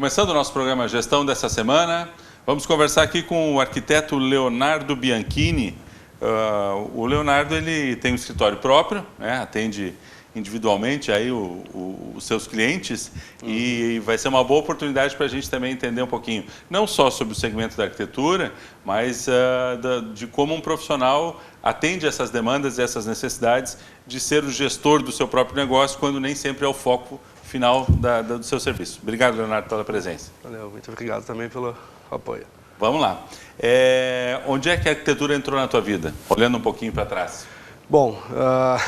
Começando o nosso programa Gestão dessa semana, vamos conversar aqui com o arquiteto Leonardo Bianchini. O Leonardo ele tem um escritório próprio, né, atende individualmente aí os seus clientes e vai ser uma boa oportunidade para a gente também entender um pouquinho, não só sobre o segmento da arquitetura, mas de como um profissional atende essas demandas e essas necessidades de ser o gestor do seu próprio negócio, quando nem sempre é o foco final do seu serviço. Obrigado, Leonardo, pela presença. Valeu, muito obrigado também pelo apoio. Vamos lá. Onde é que a arquitetura entrou na tua vida? Olhando um pouquinho para trás. Bom, a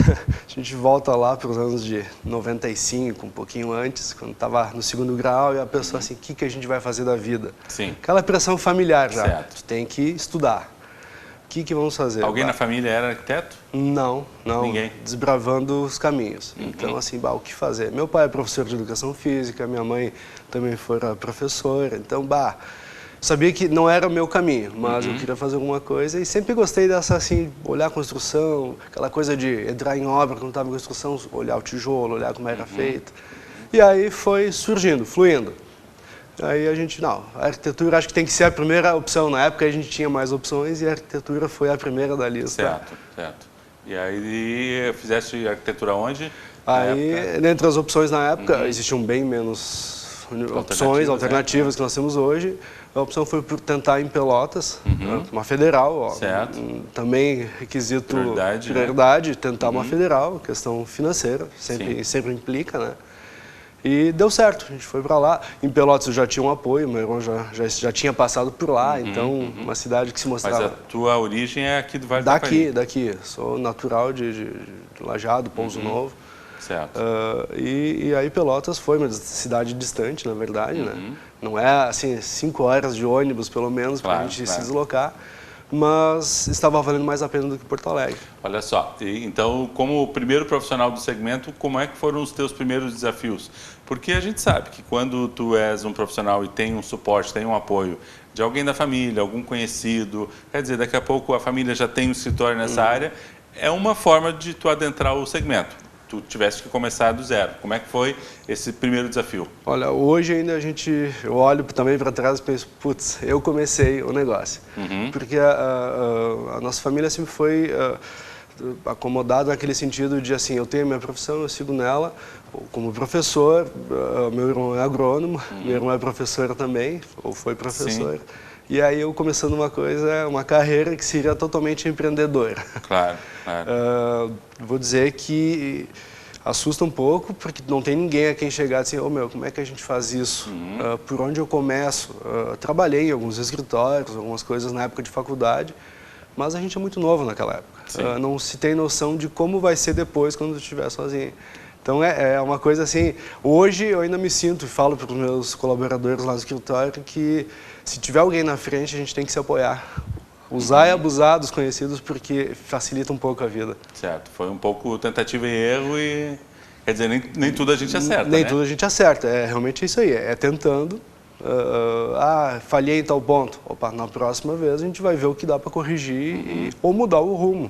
gente volta lá para os anos de 95, um pouquinho antes, quando estava no segundo grau, e a pessoa assim, o que a gente vai fazer da vida? Sim. Aquela pressão familiar já, certo. Tu tem que estudar. O que vamos fazer? Alguém na família era arquiteto? Não, Ninguém? Desbravando os caminhos. Então, assim, o que fazer? Meu pai é professor de educação física, minha mãe também foi professora, então, sabia que não era o meu caminho, mas eu queria fazer alguma coisa e sempre gostei dessa, assim, olhar a construção, aquela coisa de entrar em obra quando estava em construção, olhar o tijolo, olhar como era feito. E aí foi surgindo, fluindo. Aí a gente, a arquitetura acho que tem que ser a primeira opção. Na época a gente tinha mais opções e a arquitetura foi a primeira da lista. Certo, certo. E aí fizeste arquitetura onde? Aí, dentre as opções na época, existiam bem menos opções alternativas que nós temos hoje. A opção foi por tentar em Pelotas, uma federal, também requisito prioridade, tentar uma federal, questão financeira, sempre implica, né? E deu certo, a gente foi para lá. Em Pelotas eu já tinha um apoio, meu irmão já tinha passado por lá, então uma cidade que se mostrava... Mas a tua origem é aqui do Vale do Taquari? Daqui, sou natural de Lajeado, Pouso Novo. Certo. E aí Pelotas foi uma cidade distante, na verdade, né? Não é assim 5 horas de ônibus, pelo menos, para a gente se deslocar, mas estava valendo mais a pena do que Porto Alegre. Olha só, então, como primeiro profissional do segmento, como é que foram os teus primeiros desafios? Porque a gente sabe que quando tu és um profissional e tem um suporte, tem um apoio de alguém da família, algum conhecido, quer dizer, daqui a pouco a família já tem um escritório nessa área, é uma forma de tu adentrar o segmento. Tu tiveste que começar do zero. Como é que foi esse primeiro desafio? Olha, hoje ainda eu olho também para trás e penso, putz, eu comecei o negócio. Porque a nossa família sempre foi acomodada naquele sentido de, assim, eu tenho a minha profissão, eu sigo nela. Como professor, meu irmão é agrônomo, minha irmã é professora também, ou foi professora. Sim. E aí eu começando uma carreira que seria totalmente empreendedora. Claro. Vou dizer que assusta um pouco, porque não tem ninguém a quem chegar assim, como é que a gente faz isso? Por onde eu começo? Trabalhei em alguns escritórios, algumas coisas na época de faculdade, mas a gente é muito novo naquela época. Não se tem noção de como vai ser depois, quando eu estiver sozinho. Então é uma coisa assim, hoje eu ainda me sinto e falo para os meus colaboradores lá no escritório que se tiver alguém na frente a gente tem que se apoiar. Usar e abusar dos conhecidos porque facilita um pouco a vida. Certo, foi um pouco tentativa e erro e, quer dizer, nem tudo a gente acerta, Nem tudo a gente acerta, é realmente isso aí, é tentando, falhei em tal ponto, na próxima vez a gente vai ver o que dá para corrigir ou mudar o rumo.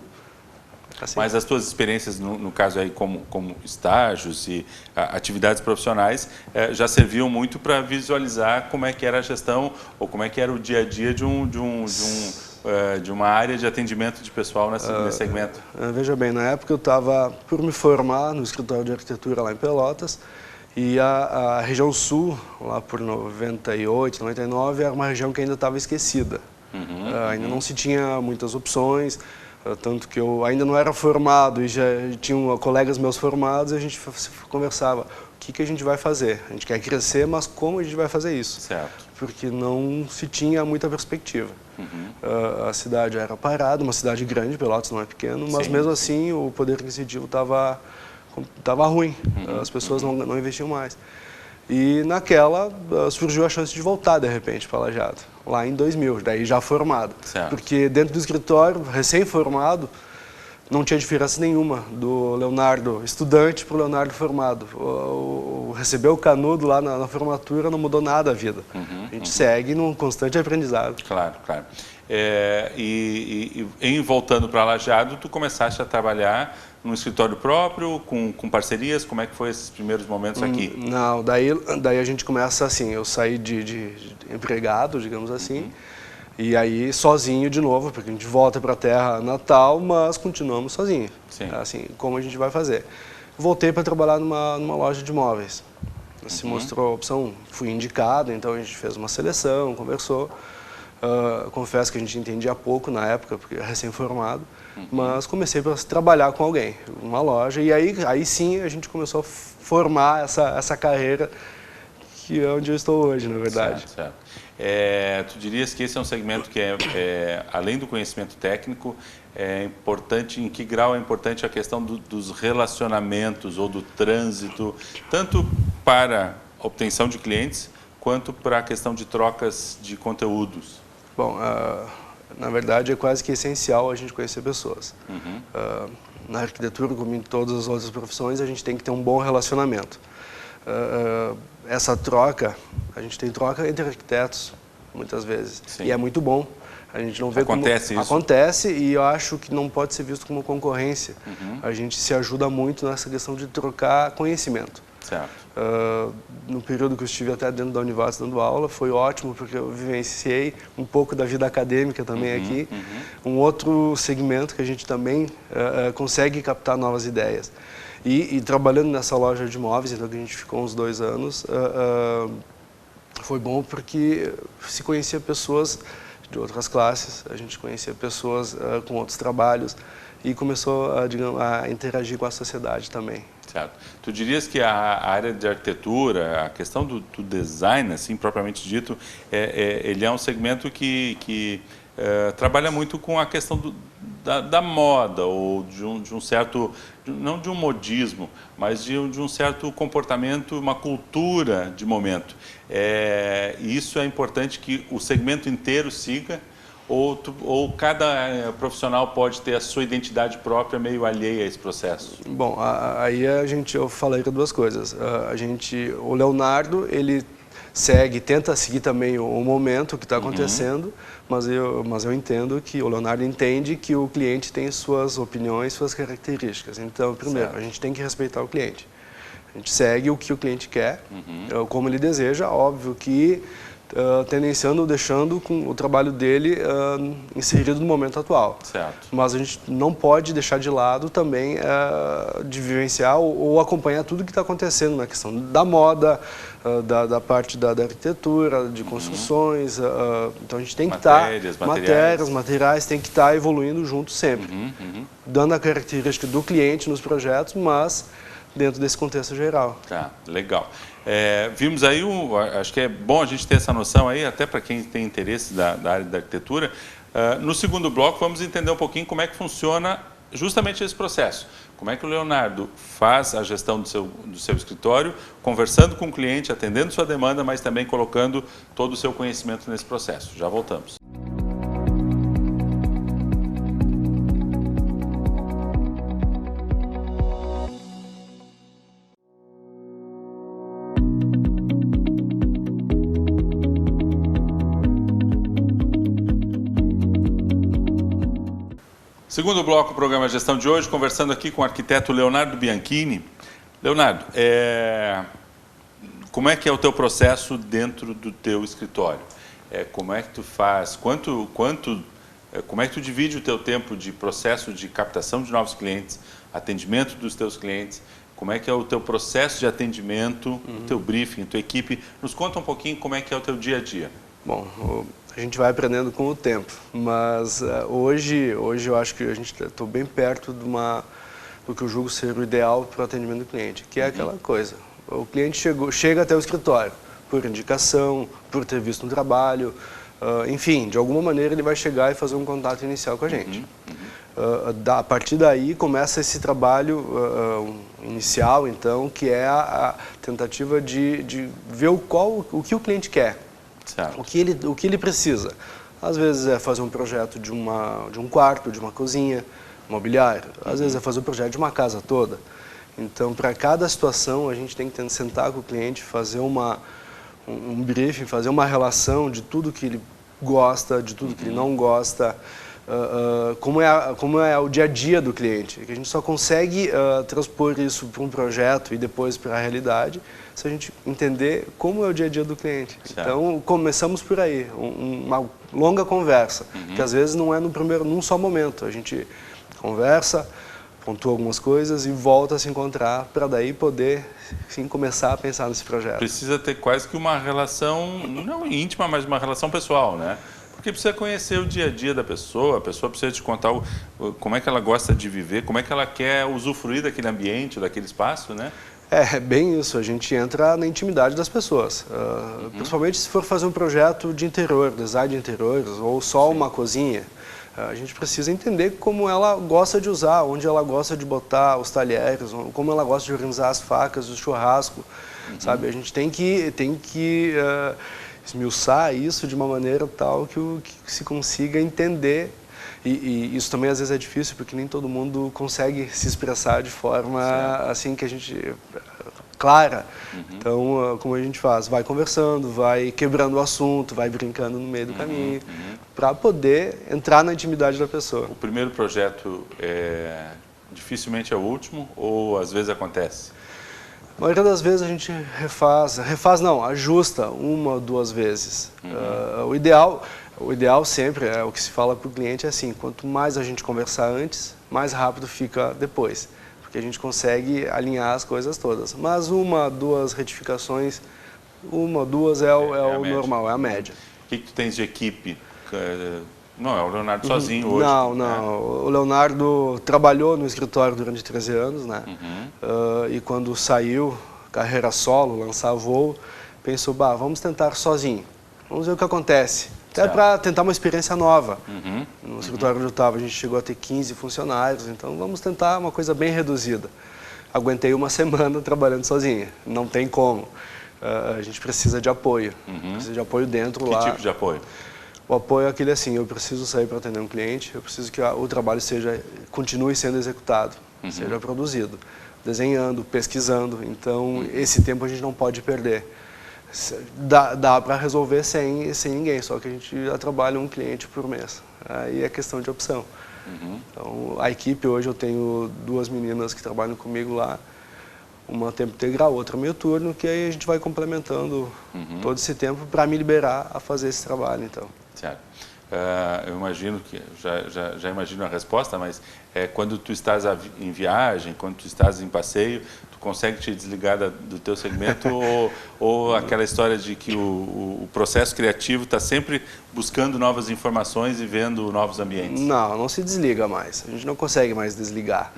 Assim. Mas as tuas experiências, no caso aí como estágios e atividades profissionais, já serviam muito para visualizar como é que era a gestão ou como é que era o dia a dia de uma área de atendimento de pessoal nesse segmento? Veja bem, na época eu estava por me formar no escritório de arquitetura lá em Pelotas e a região sul, lá por 98, 99, era uma região que ainda estava esquecida. Ainda não se tinha muitas opções. Tanto que eu ainda não era formado e já tinha colegas meus formados e a gente conversava, o que a gente vai fazer? A gente quer crescer, mas como a gente vai fazer isso? Certo. Porque não se tinha muita perspectiva. A cidade era parada, uma cidade grande, Pelotas não é pequeno, mas mesmo assim o poder aquisitivo estava ruim, as pessoas não investiam mais. E naquela surgiu a chance de voltar de repente para Lajeado, lá em 2000, daí já formado. Certo. Porque dentro do escritório, recém-formado, não tinha diferença nenhuma do Leonardo estudante para o Leonardo formado. Receber o canudo lá na formatura não mudou nada a vida. A gente segue num constante aprendizado. Claro, claro. Voltando para Lajeado, tu começaste a trabalhar num escritório próprio, com parcerias? Como é que foi esses primeiros momentos aqui? Não, daí a gente começa assim, eu saí de empregado, digamos assim, e aí sozinho de novo, porque a gente volta para a terra natal, mas continuamos sozinho. Sim. Assim, como a gente vai fazer? Voltei para trabalhar numa loja de imóveis. Se mostrou a opção, fui indicado, então a gente fez uma seleção, conversou. Confesso que a gente entendia pouco na época, porque era recém-formado, mas comecei a trabalhar com alguém, numa loja, e aí sim a gente começou a formar essa carreira que é onde eu estou hoje, na verdade. Certo. Tu dirias que esse é um segmento que além do conhecimento técnico, é importante, em que grau é importante a questão dos relacionamentos ou do trânsito, tanto para a obtenção de clientes, quanto para a questão de trocas de conteúdos? Bom, na verdade é quase que essencial a gente conhecer pessoas. Na arquitetura, como em todas as outras profissões, a gente tem que ter um bom relacionamento. Essa troca, a gente tem troca entre arquitetos, muitas vezes, Sim. e é muito bom. A gente não vê Acontece como... isso? Acontece, e eu acho que não pode ser visto como concorrência. A gente se ajuda muito nessa questão de trocar conhecimento. Certo. No período que eu estive até dentro da Univas dando aula, foi ótimo, porque eu vivenciei um pouco da vida acadêmica também aqui. Um outro segmento que a gente também consegue captar novas ideias. E trabalhando nessa loja de imóveis, então que a gente ficou uns 2 anos, foi bom porque se conhecia pessoas de outras classes, a gente conhecia pessoas com outros trabalhos e começou a interagir com a sociedade também. Certo. Tu dirias que a área de arquitetura, a questão do design, assim, propriamente dito, ele é um segmento que trabalha muito com a questão da moda, ou de um certo, não de um modismo, mas de um certo comportamento, uma cultura de momento. E isso é importante que o segmento inteiro siga, ou cada profissional pode ter a sua identidade própria meio alheia a esse processo? Bom, aí eu falei 2 coisas. O Leonardo, ele tenta seguir também o momento que está acontecendo, mas eu entendo que o Leonardo entende que o cliente tem suas opiniões, suas características. Então, primeiro, Certo. a gente tem que respeitar o cliente. A gente segue o que o cliente quer, como ele deseja, óbvio que tendenciando, deixando com o trabalho dele inserido no momento atual. Certo. Mas a gente não pode deixar de lado também de vivenciar ou acompanhar tudo que está acontecendo na questão da moda, da parte da arquitetura, de construções. Então a gente tem que estar... Materiais, tem que estar evoluindo junto sempre. Dando a característica do cliente nos projetos, mas dentro desse contexto geral. Tá, legal. Vimos aí, acho que é bom a gente ter essa noção aí, até para quem tem interesse da área da arquitetura. No segundo bloco, vamos entender um pouquinho como é que funciona justamente esse processo. Como é que o Leonardo faz a gestão do seu escritório, conversando com o cliente, atendendo sua demanda, mas também colocando todo o seu conhecimento nesse processo. Já voltamos. Segundo bloco, o programa Gestão de hoje, conversando aqui com o arquiteto Leonardo Bianchini. Leonardo, como é que é o teu processo dentro do teu escritório? Como é que tu faz? Como é que tu divide o teu tempo de processo de captação de novos clientes, atendimento dos teus clientes? Como é que é o teu processo de atendimento, o teu briefing, a tua equipe? Nos conta um pouquinho como é que é o teu dia a dia. Bom, a gente vai aprendendo com o tempo, mas hoje eu acho que estou bem perto do que eu julgo ser o ideal para o atendimento do cliente, que é aquela coisa. O cliente chega até o escritório por indicação, por ter visto um trabalho, enfim, de alguma maneira ele vai chegar e fazer um contato inicial com a gente. A partir daí começa esse trabalho inicial, então, que é a tentativa de ver o que o cliente quer. Certo. O que ele precisa. Às vezes é fazer um projeto de um quarto, de uma cozinha, mobiliário. Às vezes é fazer um projeto de uma casa toda. Então, para cada situação, a gente tem que sentar com o cliente, fazer um briefing, fazer uma relação de tudo que ele gosta, de tudo que ele não gosta, como é o dia a dia do cliente. Que a gente só consegue transpor isso para um projeto e depois para a realidade se a gente entender como é o dia a dia do cliente. Certo. Então, começamos por aí, uma longa conversa, que às vezes não é num só momento. A gente conversa, pontua algumas coisas e volta a se encontrar para daí poder, sim, começar a pensar nesse projeto. Precisa ter quase que uma relação, não íntima, mas uma relação pessoal, né? Porque precisa conhecer o dia a dia da pessoa, a pessoa precisa te contar como é que ela gosta de viver, como é que ela quer usufruir daquele ambiente, daquele espaço, né? É bem isso, a gente entra na intimidade das pessoas, principalmente se for fazer um projeto de interior, design de interiores, ou só uma cozinha. A gente precisa entender como ela gosta de usar, onde ela gosta de botar os talheres, como ela gosta de organizar as facas, o churrasco, sabe? A gente tem que esmiuçar isso de uma maneira tal que se consiga entender. E isso também às vezes é difícil, porque nem todo mundo consegue se expressar de forma assim que a gente clara. Então, como a gente faz? Vai conversando, vai quebrando o assunto, vai brincando no meio do caminho, para poder entrar na intimidade da pessoa. O primeiro projeto dificilmente é o último, ou às vezes acontece? A maioria das vezes a gente ajusta uma ou duas vezes. O ideal sempre, o que se fala para o cliente é assim, quanto mais a gente conversar antes, mais rápido fica depois, porque a gente consegue alinhar as coisas todas. Mas uma, duas retificações, uma, duas é o normal, é a média. O que tu tens de equipe? Não é o Leonardo sozinho hoje? Não. Né? O Leonardo trabalhou no escritório durante 13 anos, né? E quando saiu, carreira solo, lançar voo, pensou, vamos tentar sozinho, vamos ver o que acontece. Até para tentar uma experiência nova. No escritório onde eu estava, a gente chegou a ter 15 funcionários, então vamos tentar uma coisa bem reduzida. Aguentei uma semana trabalhando sozinha, não tem como. A gente precisa de apoio, precisa de apoio dentro lá. Que tipo de apoio? O apoio é aquele assim, eu preciso sair para atender um cliente, eu preciso que o trabalho continue sendo executado, seja produzido, desenhando, pesquisando, então esse tempo a gente não pode perder. Dá para resolver sem ninguém, só que a gente já trabalha um cliente por mês. Aí é questão de opção. Então, a equipe hoje eu tenho 2 meninas que trabalham comigo lá, uma a tempo integral, outra meio turno, que aí a gente vai complementando todo esse tempo para me liberar a fazer esse trabalho, então. Certo. Eu imagino que, já imagino a resposta, mas quando tu estás em viagem, quando tu estás em passeio, tu consegue te desligar do teu segmento ou aquela história de que o processo criativo está sempre buscando novas informações e vendo novos ambientes? Não se desliga mais, a gente não consegue mais desligar.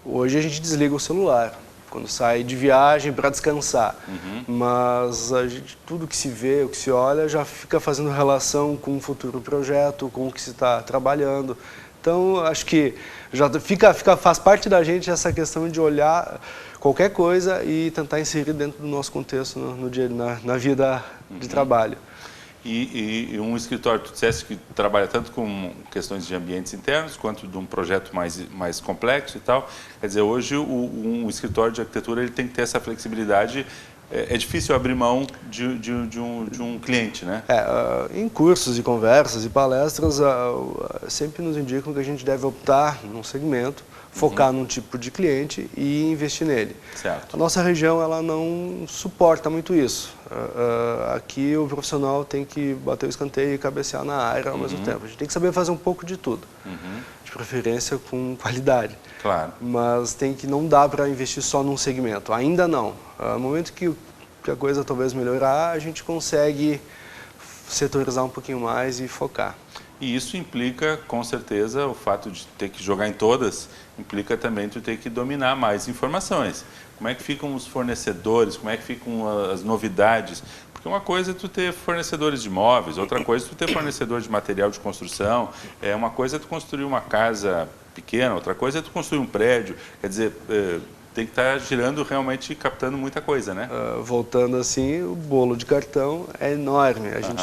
Hoje a gente desliga o celular quando sai de viagem para descansar, mas tudo que se vê, o que se olha, já fica fazendo relação com o futuro projeto, com o que se está trabalhando. Então, acho que já faz parte da gente essa questão de olhar qualquer coisa e tentar inserir dentro do nosso contexto na vida de trabalho. E um escritório, tu disseste que trabalha tanto com questões de ambientes internos, quanto de um projeto mais complexo e tal. Quer dizer, hoje um escritório de arquitetura ele tem que ter essa flexibilidade. É difícil abrir mão de um cliente, né? Em cursos e conversas e palestras, sempre nos indicam que a gente deve optar num segmento, focar num tipo de cliente e investir nele. Certo. A nossa região ela não suporta muito isso. Aqui o profissional tem que bater o escanteio e cabecear na área ao mesmo tempo. A gente tem que saber fazer um pouco de tudo, de preferência com qualidade. Claro. Mas não dá para investir só num segmento, ainda não. No momento que a coisa talvez melhorar, a gente consegue setorizar um pouquinho mais e focar. E isso implica, com certeza, o fato de ter que jogar em todas, implica também tu ter que dominar mais informações. Como é que ficam os fornecedores, como é que ficam as novidades? Porque uma coisa é tu ter fornecedores de imóveis, outra coisa é tu ter fornecedor de material de construção, uma coisa é tu construir uma casa pequena, outra coisa é tu construir um prédio, quer dizer, tem que estar girando realmente, captando muita coisa, né? Voltando assim, o bolo de cartão é enorme. A gente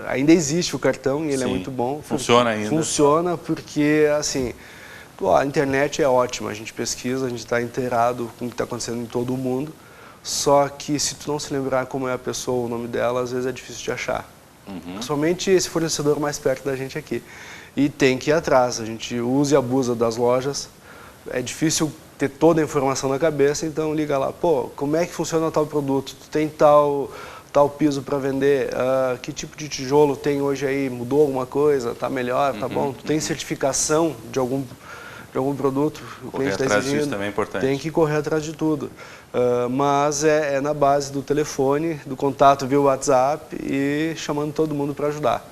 ainda existe o cartão e ele é muito bom. Funciona ainda? Funciona porque, assim, a internet é ótima. A gente pesquisa, a gente está inteirado com o que está acontecendo em todo o mundo. Só que se tu não se lembrar como é a pessoa, o nome dela, às vezes é difícil de achar. principalmente esse fornecedor mais perto da gente aqui. E tem que ir atrás, a gente usa e abusa das lojas, é difícil ter toda a informação na cabeça, então liga lá, pô, como é que funciona tal produto? Tu tem tal piso para vender? Que tipo de tijolo tem hoje aí? Mudou alguma coisa? Tá melhor? Tá bom? Tu tem certificação de algum produto? O correr atrás disso também é importante. Tem que correr atrás de tudo. Mas é na base do telefone, do contato via WhatsApp e chamando todo mundo para ajudar.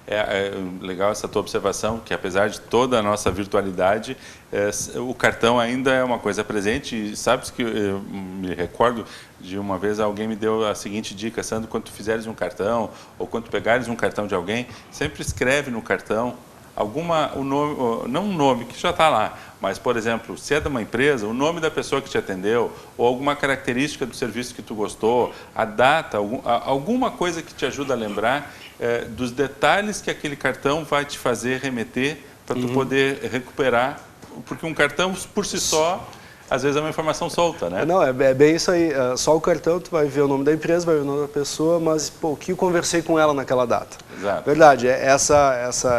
É legal essa tua observação, que apesar de toda a nossa virtualidade, o cartão ainda é uma coisa presente. E sabes que eu me recordo de uma vez alguém me deu a seguinte dica: Sandro, quando tu fizeres um cartão ou quando tu pegares um cartão de alguém, sempre escreve no cartão o nome, não um nome que já está lá, mas, por exemplo, se é de uma empresa, o nome da pessoa que te atendeu, ou alguma característica do serviço que tu gostou, a data, alguma coisa que te ajuda a lembrar dos detalhes que aquele cartão vai te fazer remeter para tu poder recuperar, porque um cartão por si só, às vezes é uma informação solta, né? Não, é bem isso aí. Só o cartão, tu vai ver o nome da empresa, vai ver o nome da pessoa, mas, pô, o que eu conversei com ela naquela data. Exato. Verdade,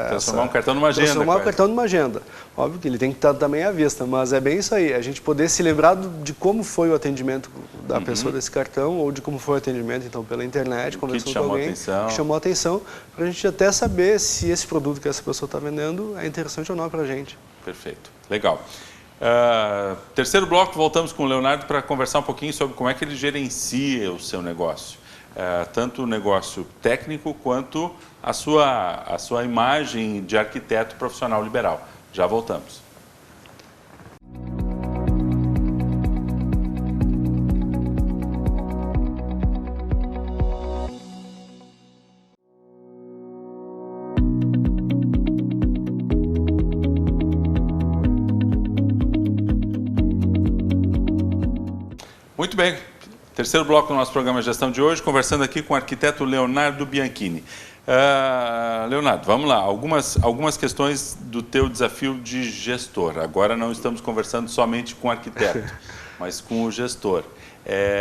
Transformar um cartão numa agenda. Transformar um cartão numa agenda. Óbvio que ele tem que estar também à vista, mas é bem isso aí. A gente poder se lembrar de como foi o atendimento da pessoa desse cartão, ou de como foi o atendimento, então, pela internet, conversando com alguém que chamou a atenção, para a gente até saber se esse produto que essa pessoa está vendendo é interessante ou não para a gente. Perfeito. Legal. Terceiro bloco, voltamos com o Leonardo para conversar um pouquinho sobre como é que ele gerencia o seu negócio. Tanto o negócio técnico quanto a sua imagem de arquiteto profissional liberal. Já voltamos. Muito bem, terceiro bloco do nosso programa de gestão de hoje, conversando aqui com o arquiteto Leonardo Bianchini. Leonardo, vamos lá, algumas questões do teu desafio de gestor. Agora não estamos conversando somente com o arquiteto, mas com o gestor.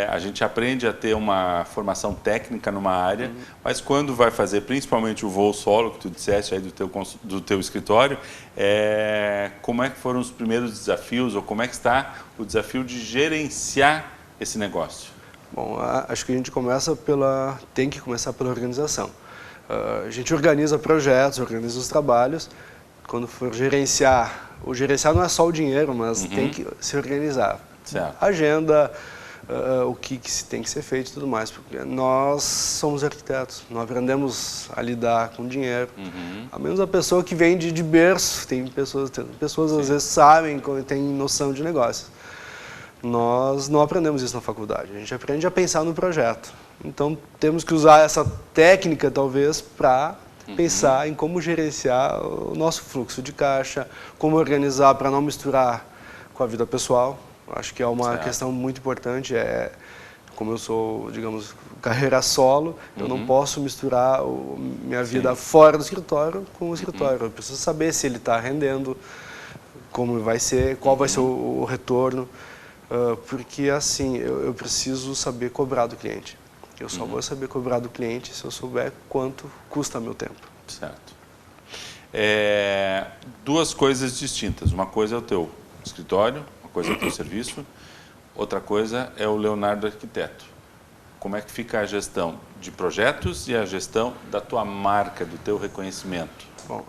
A gente aprende a ter uma formação técnica numa área, mas quando vai fazer principalmente o voo solo, que tu disseste aí do teu escritório, como é que foram os primeiros desafios, ou como é que está o desafio de gerenciar esse negócio? Bom, acho que a gente tem que começar pela organização. A gente organiza projetos, organiza os trabalhos. Quando for gerenciar, o gerenciar não é só o dinheiro, mas tem que se organizar. Certo. Agenda, o que tem que ser feito e tudo mais. Porque nós somos arquitetos, nós aprendemos a lidar com dinheiro. A menos a pessoa que vem de berço, tem pessoas às vezes sabem, têm noção de negócios. Nós não aprendemos isso na faculdade, a gente aprende a pensar no projeto. Então, temos que usar essa técnica, talvez, para pensar em como gerenciar o nosso fluxo de caixa, como organizar para não misturar com a vida pessoal. Acho que é uma questão muito importante. Como eu sou, digamos, carreira solo, eu não posso misturar minha vida fora do escritório com o escritório. Eu preciso saber se ele está rendendo, como vai ser, qual vai ser o retorno. Porque, assim, eu preciso saber cobrar do cliente. Eu só vou saber cobrar do cliente se eu souber quanto custa meu tempo. Certo. Duas coisas distintas. Uma coisa é o teu escritório, uma coisa é o teu serviço, outra coisa é o Leonardo Arquiteto. Como é que fica a gestão de projetos e a gestão da tua marca, do teu reconhecimento? Bom,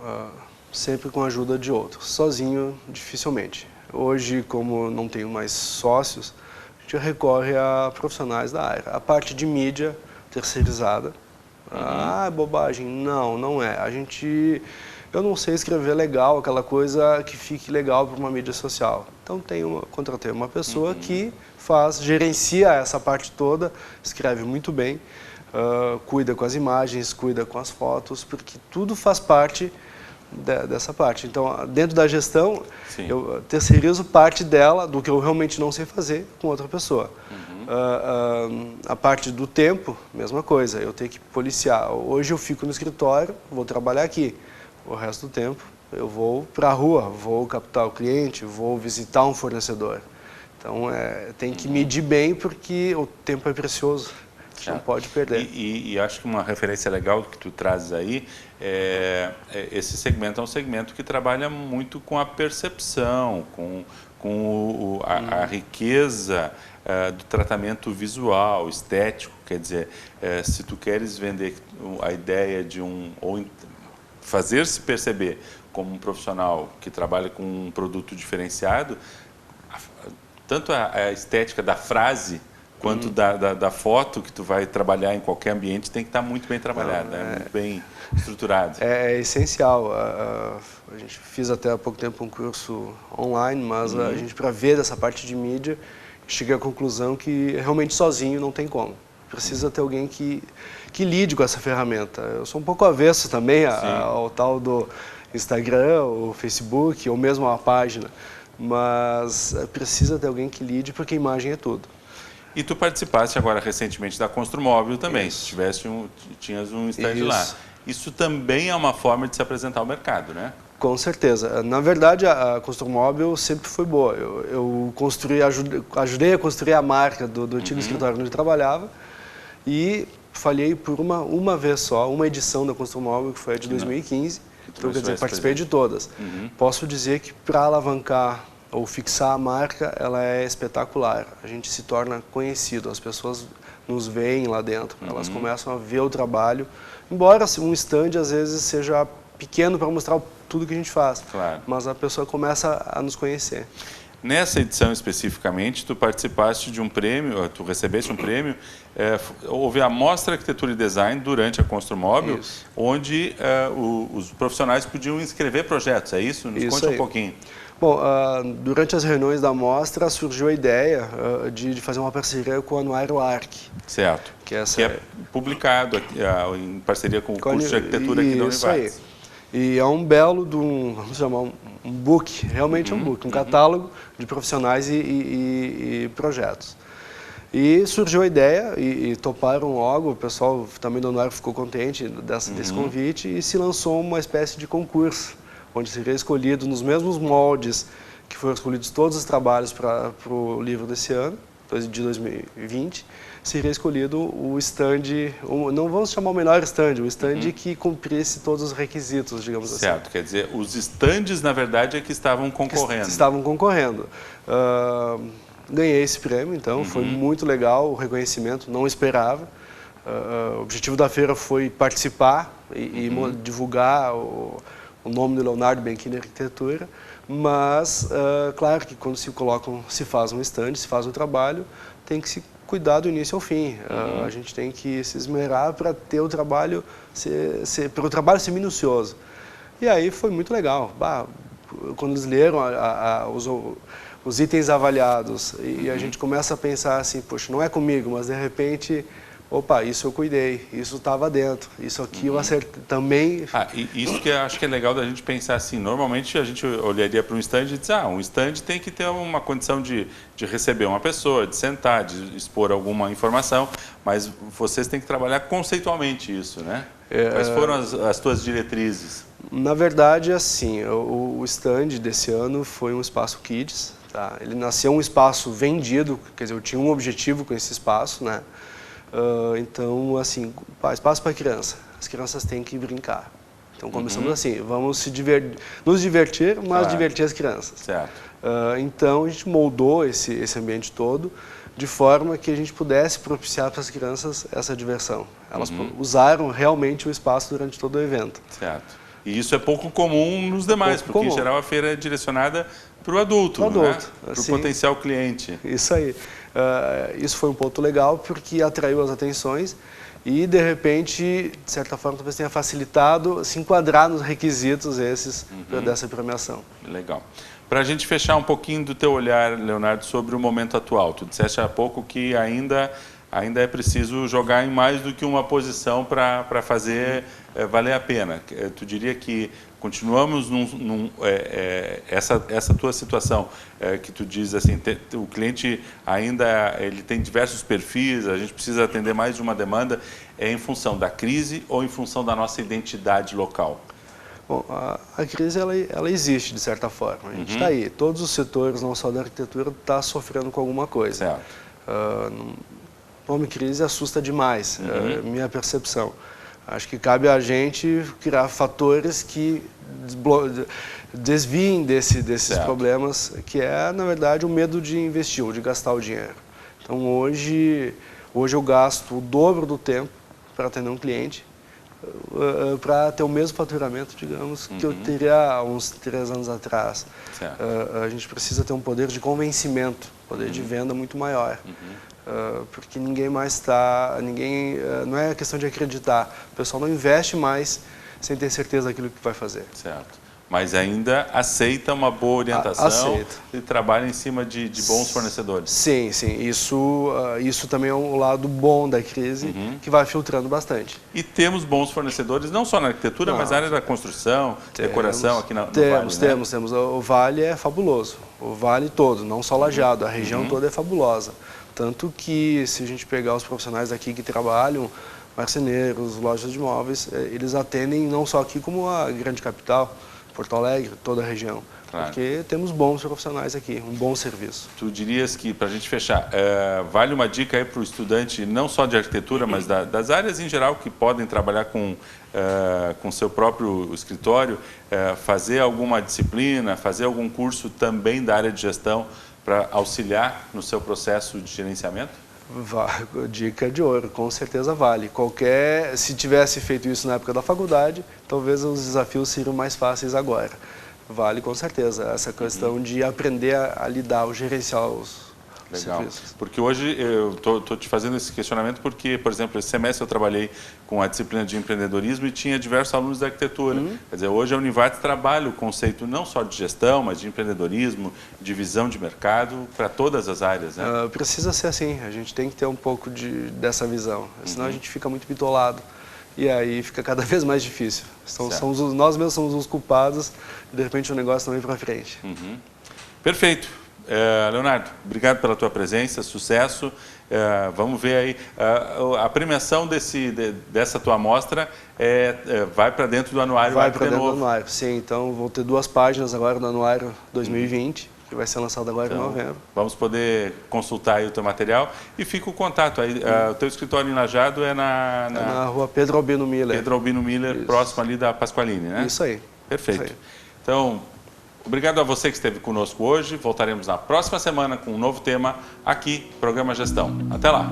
sempre com a ajuda de outros. Sozinho, dificilmente. Hoje, como não tenho mais sócios, a gente recorre a profissionais da área. A parte de mídia terceirizada. É bobagem. Não é. Eu não sei escrever legal, aquela coisa que fique legal para uma mídia social. Então, contratei uma pessoa que gerencia essa parte toda, escreve muito bem, cuida com as imagens, cuida com as fotos, porque tudo faz parte dessa parte. Então, dentro da gestão, eu terceirizo parte dela, do que eu realmente não sei fazer, com outra pessoa. A parte do tempo, mesma coisa, eu tenho que policiar. Hoje eu fico no escritório, vou trabalhar aqui. O resto do tempo eu vou para a rua, vou captar o cliente, vou visitar um fornecedor. Então, tem que medir bem, porque o tempo é precioso. gente não pode perder. E acho que uma referência legal que tu trazes aí esse segmento é um segmento que trabalha muito com a percepção, com a riqueza do tratamento visual, estético. Quer dizer, se tu queres vender a ideia de ou fazer-se perceber como um profissional que trabalha com um produto diferenciado, tanto a estética da frase quanto da foto que tu vai trabalhar em qualquer ambiente tem que estar muito bem trabalhada, muito bem estruturado. É essencial. A gente fez até há pouco tempo um curso online, mas a gente, para ver dessa parte de mídia, cheguei à conclusão que realmente sozinho não tem como. Precisa ter alguém que lide com essa ferramenta. Eu sou um pouco avesso também ao tal do Instagram, ou Facebook, ou mesmo a página, mas precisa ter alguém que lide, porque a imagem é tudo. E tu participaste agora recentemente da Construmóvel também. Isso. Tinhas um stand lá. Isso também é uma forma de se apresentar ao mercado, né? Com certeza. Na verdade, a Construmóvel sempre foi boa. Eu ajudei a construir a marca do antigo escritório onde eu trabalhava e falhei por uma vez só, uma edição da Construmóvel, que foi a de 2015. Então, quer dizer, participei de todas. Posso dizer que para alavancar ou fixar a marca, ela é espetacular. A gente se torna conhecido, as pessoas nos veem lá dentro, elas começam a ver o trabalho. Embora um stand às vezes seja pequeno para mostrar tudo que a gente faz, mas a pessoa começa a nos conhecer. Nessa edição especificamente, tu participaste de um prêmio, tu recebeste um prêmio, houve a Mostra Arquitetura e Design durante a Construmóvel, onde os profissionais podiam inscrever projetos, é isso? Nos conte um pouquinho. Bom, durante as reuniões da mostra surgiu a ideia de fazer uma parceria com o Anuário Arc. Certo, que é publicado em parceria com o curso de arquitetura aqui da Univates. E é um belo, vamos chamar um book, realmente é um book, um catálogo de profissionais e projetos. E surgiu a ideia e toparam logo, o pessoal também do Anuário ficou contente desse convite e se lançou uma espécie de concurso, onde seria escolhido nos mesmos moldes que foram escolhidos todos os trabalhos para o livro desse ano, de 2020, seria escolhido o stand, não vamos chamar o melhor stand, o stand que cumprisse todos os requisitos, digamos assim. Certo, quer dizer, os stands, na verdade, é que estavam concorrendo. Estavam concorrendo. Ganhei esse prêmio, então, foi muito legal o reconhecimento, não esperava. O objetivo da feira foi participar e divulgar o nome do Leonardo Bianchini Arquitetura, mas, claro que quando se faz um stand, se faz um trabalho, tem que se cuidar do início ao fim. A gente tem que se esmerar para ter o trabalho, para o trabalho ser minucioso. E aí foi muito legal. Quando eles leram os itens avaliados e a gente começa a pensar assim, poxa, não é comigo, mas de repente, opa, isso eu cuidei, isso estava dentro, isso aqui eu acertei também. E isso que eu acho que é legal da gente pensar assim, normalmente a gente olharia para um stand e diz, um stand tem que ter uma condição de receber uma pessoa, de sentar, de expor alguma informação, mas vocês têm que trabalhar conceitualmente isso, né? Quais foram as tuas diretrizes? Na verdade, assim, o stand desse ano foi um espaço Kids, tá? Ele nasceu um espaço vendido, quer dizer, eu tinha um objetivo com esse espaço, né? Então, assim, espaço para criança. As crianças têm que brincar. Então, começamos assim, vamos nos divertir, mas divertir as crianças. Certo. Então, a gente moldou esse ambiente todo de forma que a gente pudesse propiciar para as crianças essa diversão. Elas usaram realmente o espaço durante todo o evento. Certo. E isso é pouco comum nos demais, porque em geral a feira é direcionada para o adulto, né? Para o potencial cliente. Isso aí. Isso foi um ponto legal porque atraiu as atenções e, de repente, de certa forma, talvez tenha facilitado se enquadrar nos requisitos dessa premiação. Legal. Para a gente fechar um pouquinho do teu olhar, Leonardo, sobre o momento atual. Tu disseste há pouco que ainda é preciso jogar em mais do que uma posição para fazer valer a pena. Tu diria que continuamos essa tua situação que tu diz assim, o cliente ainda ele tem diversos perfis, a gente precisa atender mais de uma demanda, é em função da crise ou em função da nossa identidade local? Bom, a crise ela existe de certa forma, a gente está aí, todos os setores, não só da arquitetura, está sofrendo com alguma coisa. Certo. nome crise assusta demais, minha percepção. Acho que cabe a gente criar fatores que desviem desses problemas, que é, na verdade, o medo de investir ou de gastar o dinheiro. Então, hoje eu gasto o dobro do tempo para atender um cliente, para ter o mesmo faturamento, digamos, que eu teria há uns 3 anos atrás. A gente precisa ter um poder de convencimento, poder de venda muito maior. Porque ninguém mais está, não é questão de acreditar, o pessoal não investe mais sem ter certeza daquilo que vai fazer. Certo. Mas ainda aceita uma boa orientação e trabalha em cima de bons fornecedores. Sim, sim. Isso também é um lado bom da crise, que vai filtrando bastante. E temos bons fornecedores, não só na arquitetura, mas na área da construção, decoração aqui no Vale, temos. O Vale é fabuloso. O Vale todo, não só Lajeado, a região toda é fabulosa. Tanto que, se a gente pegar os profissionais aqui que trabalham, marceneiros, lojas de imóveis, eles atendem não só aqui como a grande capital, Porto Alegre, toda a região. Claro. Porque temos bons profissionais aqui, um bom serviço. Tu dirias que, para a gente fechar, vale uma dica aí para o estudante, não só de arquitetura, mas das áreas em geral que podem trabalhar com seu próprio escritório, fazer alguma disciplina, fazer algum curso também da área de gestão para auxiliar no seu processo de gerenciamento? Dica de ouro, com certeza vale. Se tivesse feito isso na época da faculdade, talvez os desafios seriam mais fáceis agora. Vale com certeza, essa questão de aprender a lidar, gerenciar os serviços. Porque hoje eu estou te fazendo esse questionamento porque, por exemplo, esse semestre eu trabalhei com a disciplina de empreendedorismo e tinha diversos alunos da arquitetura. Quer dizer, hoje a Univates trabalha o conceito não só de gestão, mas de empreendedorismo, de visão de mercado para todas as áreas, né? Precisa ser assim, a gente tem que ter um pouco dessa visão, senão a gente fica muito bitolado. E aí fica cada vez mais difícil. Nós mesmos somos os culpados e de repente o negócio não vem para frente. Perfeito. Leonardo, obrigado pela tua presença, sucesso. Vamos ver aí, a premiação dessa tua amostra vai para dentro do anuário. Vai para dentro do anuário, sim. Então vou ter 2 páginas agora do anuário 2020, que vai ser lançado agora em novembro. Vamos poder consultar aí o teu material e fica o contato aí. O teu escritório em Lajeado é na rua Pedro Albino Miller. Pedro Albino Miller, próximo ali da Pasqualini, né? Isso aí. Perfeito. Isso aí. Então, obrigado a você que esteve conosco hoje. Voltaremos na próxima semana com um novo tema aqui, Programa Gestão. Até lá!